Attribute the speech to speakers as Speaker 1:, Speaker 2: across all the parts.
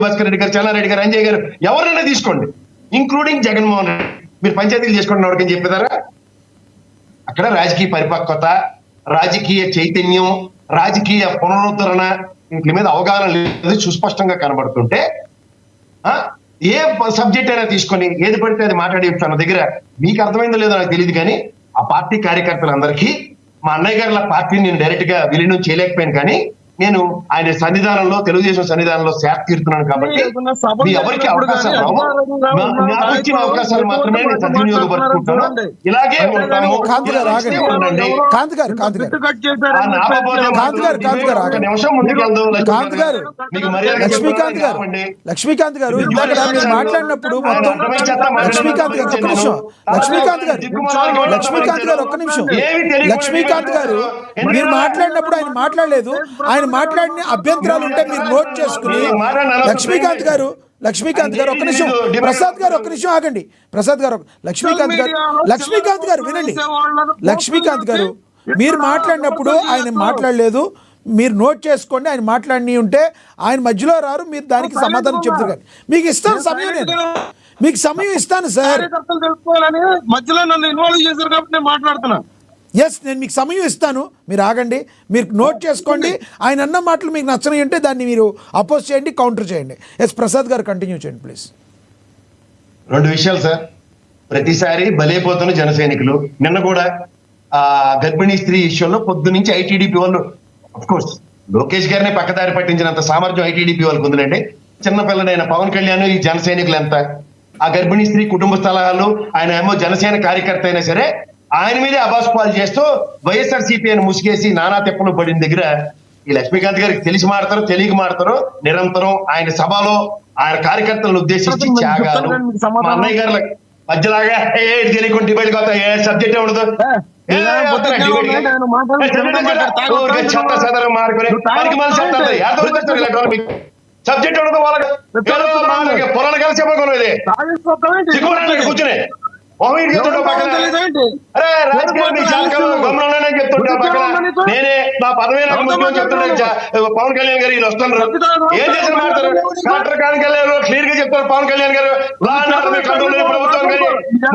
Speaker 1: భాస్కర్ రెడ్డి గారు, చెన్నారెడ్డి గారు, అంజయ్ గారు, ఎవరైనా తీసుకోండి, ఇంక్లూడింగ్ జగన్మోహన్ రెడ్డి, మీరు పంచాయతీలు చేసుకోండి ఎవరికని చెప్పేదారా? అక్కడ రాజకీయ పరిపక్వత, రాజకీయ చైతన్యం, రాజకీయ పునరుద్ధరణ వీటి మీద అవగాహన లేదు సుస్పష్టంగా కనబడుతుంటే ఏ సబ్జెక్ట్ అయినా తీసుకొని ఏది పడితే అది మాట్లాడి తన దగ్గర మీకు అర్థమైందో లేదో నాకు తెలియదు, కానీ ఆ పార్టీ కార్యకర్తలందరికీ మా అన్నయ్య గారి పార్టీని నేను డైరెక్ట్ గా విలీనం చేయలేకపోయాను, కానీ నేను ఆయన సన్నిధానంలో, తెలుగుదేశం సన్నిధానంలో సేవ తీరుతున్నాను కాబట్టి మీ ఎవరికి అవకాశాలు రావు, నాకు వచ్చిన అవకాశాలు మాత్రమే నేను సద్వినియోగపరుచుకుంటాను. ఇలాగే ఉంటాము. నిమిషం ముందుకెళ్దాం. మీకు మర్యాద
Speaker 2: లక్ష్మీకాంత్ గారు ఇందాక మీరు మాట్లాడినప్పుడు మొత్తం లక్ష్మీకాంత్ గారు ఒక్క నిమిషం, లక్ష్మీకాంత్ గారు ఒక్క నిమిషం, లక్ష్మీకాంత్ గారు మీరు మాట్లాడినప్పుడు ఆయన మాట్లాడలేదు, ఆయన మాట్లాడిన అభ్యంతరాలు ఉంటే మీరు నోట్ చేసుకుని లక్ష్మీకాంత్ గారు ఒక్క నిమిషం, ప్రసాద్ గారు ఒక్క నిమిషం ఆగండి, ప్రసాద్ గారు, లక్ష్మీకాంత్ గారు వినండి, లక్ష్మీకాంత్ గారు మీరు మాట్లాడినప్పుడు ఆయన మాట్లాడలేదు, మీరు నోట్ చేసుకోండి, ఆయన మాట్లాడి ఉంటే ఆయన మధ్యలో రారు, మీరు దానికి సమాధానం చెప్తారు. కానీ మీకు ఇస్తాను సమయం, నేను మీకు సమయం ఇస్తాను సార్,
Speaker 3: మధ్యలో నన్ను ఇన్వాల్వ్ చేశారు కాబట్టి నేను మాట్లాడుతున్నా.
Speaker 2: ఎస్, నేను మీకు సమయం ఇస్తాను, మీరు ఆగండి, మీరు నోట్ చేసుకోండి, ఆయన అన్న మాటలు మీకు నచ్చని ఉంటే దాన్ని మీరు అపోజ్ చేయండి, కౌంటర్ చేయండి. ఎస్ ప్రసాద్ గారు కంటిన్యూ చేయండి ప్లీజ్.
Speaker 1: రెండు విషయాలు సార్, ప్రతిసారి బలైపోతున్న జన సైనికులు. నిన్న కూడా గర్భిణీ స్త్రీ విషయంలో పొద్దు నుంచి ఐటీడీపీ వాళ్ళు, అఫ్ కోర్స్ లోకేష్ గారిని పక్కదారి పట్టించినంత సామర్థ్యం ఐటీడీపీ వాళ్ళకు ఉందండి. చిన్నపిల్లడైన పవన్ కళ్యాణ్ ఈ జన సైనికులు ఎంత, ఆ గర్భిణీ స్త్రీ కుటుంబ స్థలాలు, ఆయన ఏమో జనసేన కార్యకర్త అయినా సరే ఆయన మీదే అబాస్పాలు చేస్తూ వైఎస్ఆర్ సిపి అని ముసిగేసి నానా తిప్పలు పడిన దగ్గర ఈ లక్ష్మీకాంత్ గారికి తెలిసి మాడతారు, తెలియక మాడతారు, నిరంతరం ఆయన సభలో ఆయన కార్యకర్తలను ఉద్దేశించి త్యాగాలు, మా అన్నయ్య గారు మధ్యలాగా తెలియకుండా డిబేట్ కాదు, ఏ సబ్జెక్ట్ ఉండదు, చెత్త చెదరం మారుకుని సబ్జెక్ట్ ఉండదు, వాళ్ళకి పొలాలు కలిసి చెప్పకూడదు, కూర్చునే నేనే నా పదవి చెప్తున్నా. పవన్ కళ్యాణ్ గారు వీళ్ళు వస్తున్నారు, ఏం చేసిన మాట్లాడతారు, కలెక్టర్ పవన్ కళ్యాణ్ క్లియర్ గా చెప్తారు, పవన్ కళ్యాణ్ గారు లా అండ్ ఆర్డర్ కంట్రోల్ ప్రభుత్వం కానీ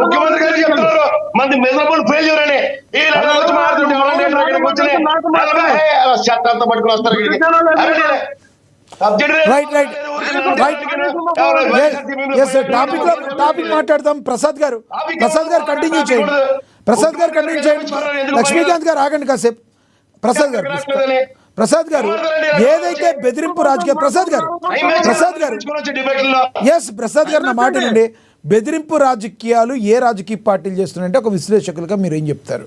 Speaker 1: ముఖ్యమంత్రి గారు చెప్తున్నారు మంది మెజరబుల్ ఫెయిల్యూర్ అని. వీళ్ళంతా వచ్చి మాట్లాడుతుంటే చెత్త అంతా పట్టుకుని వస్తారు.
Speaker 2: టాపిక్ మాట్లాడదాం. ప్రసాద్ గారు కంటిన్యూ చేయండి, లక్ష్మీకాంత్ గారు ఆగండి కాసేపు. ప్రసాద్ గారు ఏదైతే బెదిరింపు రాజకీయ, ప్రసాద్ గారు నా మాట నుండి, బెదిరింపు రాజకీయాలు ఏ రాజకీయ పార్టీలు చేస్తున్నాయంటే ఒక విశ్లేషకులుగా మీరు ఏం చెప్తారు?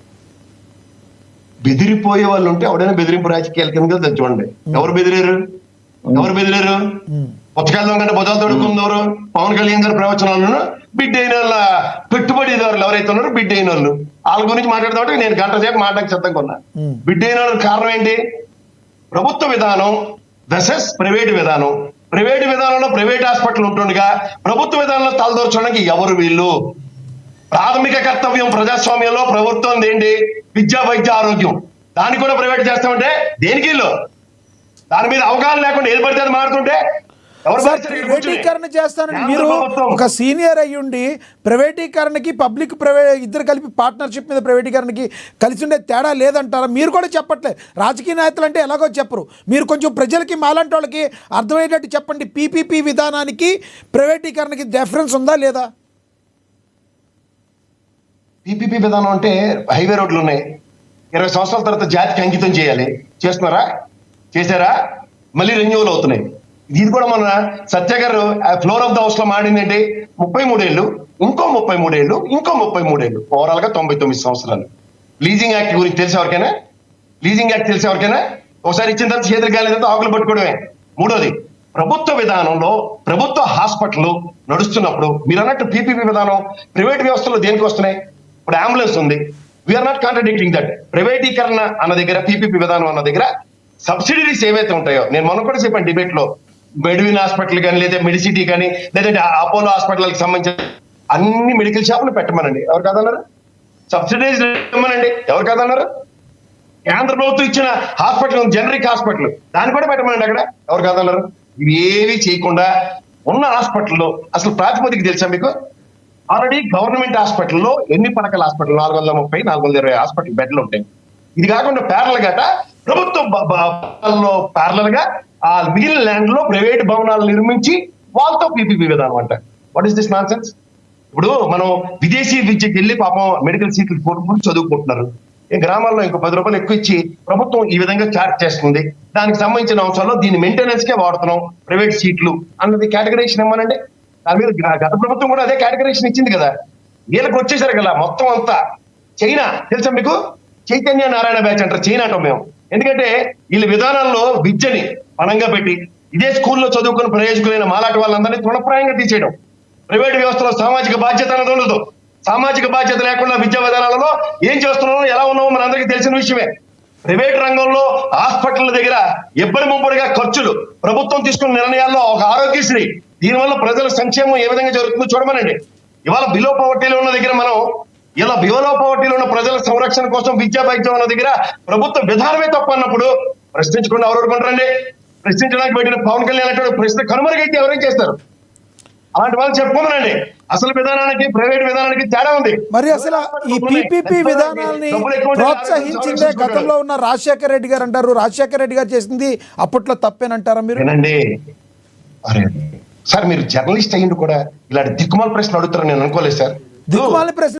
Speaker 1: బెదిరిపోయే వాళ్ళు ఉంటే ఎవడైనా బెదిరింపు రాజకీయాల కింద చూడండి. ఎవరు బెదిరారు? పుచ్చకాయలు కంటే బుధాలు తొడుకున్నారు. పవన్ కళ్యాణ్ గారి ప్రవచనాలను బిడ్ అయిన వాళ్ళ పెట్టుబడిదారులు ఎవరైతే ఉన్నారో బిడ్ అయిన వాళ్ళు, వాళ్ళ గురించి మాట్లాడదామంటే నేను గంట సేపు మాట్లాడి సిద్ధంగా ఉన్నా. బిడ్ అయిన వాళ్ళకి కారణం ఏంటి? ప్రభుత్వ విధానం వెసెస్ ప్రైవేటు విధానం. ప్రైవేటు విధానంలో ప్రైవేట్ హాస్పిటల్ ఉంటుండగా ప్రభుత్వ విధానంలో తలదూర్చడానికి ఎవరు వీళ్ళు? ప్రాథమిక కర్తవ్యం ప్రజాస్వామ్యంలో ప్రభుత్వం ఏంటి? విద్యా, వైద్య, ఆరోగ్యం. దాన్ని కూడా ప్రైవేట్ చేస్తామంటే దేనికి? దాని మీద అవగాహన లేకుండా ఏది పడితే అది మారుతుంటే
Speaker 2: ప్రైవేటీకరణ చేస్తానని మీరు ఒక సీనియర్ అయ్యుండి ప్రైవేటీకరణకి పబ్లిక్ ప్రైవేట్ ఇద్దరు కలిపి పార్ట్నర్షిప్ మీద ప్రైవేటీకరణకి కలిసి ఉండే తేడా లేదంటారా? మీరు కూడా చెప్పట్లేదు. రాజకీయ నాయకులు అంటే ఎలాగో చెప్పరు, మీరు కొంచెం ప్రజలకి మాలాంటి వాళ్ళకి అర్థమయ్యేటట్టు చెప్పండి. పీపీపీ విధానానికి ప్రైవేటీకరణకి డిఫరెన్స్ ఉందా లేదా?
Speaker 1: పీపీపీ విధానం అంటే హైవే రోడ్లు ఉన్నాయి, 20 సంవత్సరాల తర్వాత జాతికి అంకితం చేయాలి. చేస్తున్నారా? చేశారా? మళ్ళీ రెన్యూవల్ అవుతున్నాయి. ఇది కూడా మన సత్య గారు ఫ్లోర్ ఆఫ్ ద హౌస్ లో మాడింది ఏంటి? 33 ఏళ్ళు, ఇంకో 33 ఏళ్ళు, ఇంకో 33 ఏళ్ళు, ఓవరాల్ గా 99 సంవత్సరాలు. లీజింగ్ యాక్ట్ గురించి తెలిసి ఎవరికైనా? లీజింగ్ యాక్ట్ తెలిసి ఎవరికైనా? ఒకసారి ఇచ్చిన తర్వాత చేతులు కాలేదంటే ఆకులు పట్టుకోవడమే. మూడోది, ప్రభుత్వ విధానంలో ప్రభుత్వ హాస్పిటల్ నడుస్తున్నప్పుడు మీరు అన్నట్టు పీపీపీ విధానం ప్రైవేట్ వ్యవస్థలో దేనికి వస్తున్నాయి? ఇప్పుడు అంబులెన్స్ ఉంది, వీఆర్ నాట్ కాంట్రడిక్టింగ్ దట్. ప్రైవేటీకరణ అన్న దగ్గర, పీపీపీ విధానం అన్న దగ్గర సబ్సిడీస్ ఏవైతే ఉంటాయో, నేను మొన్న కూడా చెప్పాను డిబేట్ లో, మెడివిన్ హాస్పిటల్ కానీ, లేదా మెడిసిటీ కానీ, లేదంటే అపోలో హాస్పిటల్కి సంబంధించిన అన్ని మెడికల్ షాపులు పెట్టమనండి. ఎవరు కాదన్నారు? సబ్సిడైజ్ ఇవ్వమనండి. ఎవరు కాదన్నారు? కేంద్ర ప్రభుత్వం ఇచ్చిన హాస్పిటల్, జనరిక్ హాస్పిటల్, దాన్ని కూడా పెట్టమనండి అక్కడ. ఎవరు కాదన్నారు? ఇవి ఏవి చేయకుండా ఉన్న హాస్పిటల్లో అసలు ప్రాతిపదిక తెలుసా మీకు? ఆల్రెడీ గవర్నమెంట్ హాస్పిటల్లో ఎన్ని పడకల హాస్పిటల్ 430, 420 హాస్పిటల్ బెడ్లు ఉంటాయి. ఇది కాకుండా ప్యారల్ గట ప్రభుత్వం ప్యారల్ గా ఆ మిగిలిన ల్యాండ్ లో ప్రైవేట్ భవనాలు నిర్మించి వాళ్ళతో పీపీపీ విధానం అంట. What is this non sense? ఇప్పుడు మనం విదేశీ విద్యకి వెళ్ళి పాపం మెడికల్ సీట్లు కోరుకుని చదువుకుంటున్నారు. ఈ గ్రామాల్లో ఇంకో 10 రూపాయలు ఎక్కువ ఇచ్చి ప్రభుత్వం ఈ విధంగా చార్జ్ చేస్తుంది. దానికి సంబంధించిన అంశాల్లో దీన్ని మెయింటెనెన్స్ కే వాడుతున్నాం ప్రైవేట్ సీట్లు అన్నది కేటగరైజేషన్ ఇవ్వనండి. దాని మీద గత ప్రభుత్వం కూడా అదే కేటగరైజేషన్ ఇచ్చింది కదా. వీళ్ళకి వచ్చేసారు కదా మొత్తం అంతా. చైనా తెలుసా మీకు? చైతన్య నారాయణ బ్యాచ్ అంటారు చైనా అంటాం మేము. ఎందుకంటే వీళ్ళ విధానాల్లో విద్యని పణంగా పెట్టి ఇదే స్కూల్లో చదువుకున్న ప్రయోజకులైన మాలాంటి వాళ్ళందరినీ తృణప్రాయంగా తీసేయడం. ప్రైవేట్ వ్యవస్థలో సామాజిక బాధ్యత అనేది ఉండదు. సామాజిక బాధ్యత లేకుండా విద్యా విధానాలలో ఏం చేస్తున్నామో ఎలా ఉన్నామో మనందరికీ తెలిసిన విషయమే. ప్రైవేట్ రంగంలో హాస్పిటల్ దగ్గర ఎబ్బడి ముబ్బడిగా ఖర్చులు, ప్రభుత్వం తీసుకున్న నిర్ణయాల్లో ఒక ఆరోగ్యశ్రీ, దీనివల్ల ప్రజల సంక్షేమం ఏ విధంగా జరుగుతుందో చూడమనండి. ఇవాళ బిలో పవర్టీలో ఉన్న దగ్గర మనం ఇలా బిలో పవర్టీలో ఉన్న ప్రజల సంరక్షణ కోసం విద్యా వైద్యం ఉన్న దగ్గర ప్రభుత్వ విధానమే తప్పు అన్నప్పుడు ప్రశ్నించకుండా ఎవరు ఊరుకుంటారండి? ప్రశ్నించడానికి పెట్టిన పవన్ కళ్యాణ్ అంటే ప్రశ్న కనుమరుగైతే ఎవరేం చేస్తారు? అలాంటి వాళ్ళు చెప్పుకోమనండి. అసలు విధానానికి ప్రైవేట్ విధానానికి తేడా ఉంది.
Speaker 2: మరి అసలు ఈ పీపీపీ విధానాల్ని ప్రోత్సహించిందే గతంలో ఉన్న రాజశేఖర రెడ్డి గారు అంటారు. రాజశేఖర రెడ్డి గారు చేసింది అప్పట్లో తప్పేనంటారా మీరు?
Speaker 1: వినండి, అరే సార్ మీరు జర్నలిస్ట్ అయ్యిండు కూడా ఇలాంటి దిక్కుమాల ప్రశ్న అడుగుతారని నేను అనుకోలేదు సార్.
Speaker 2: దిక్కుమాల ప్రశ్న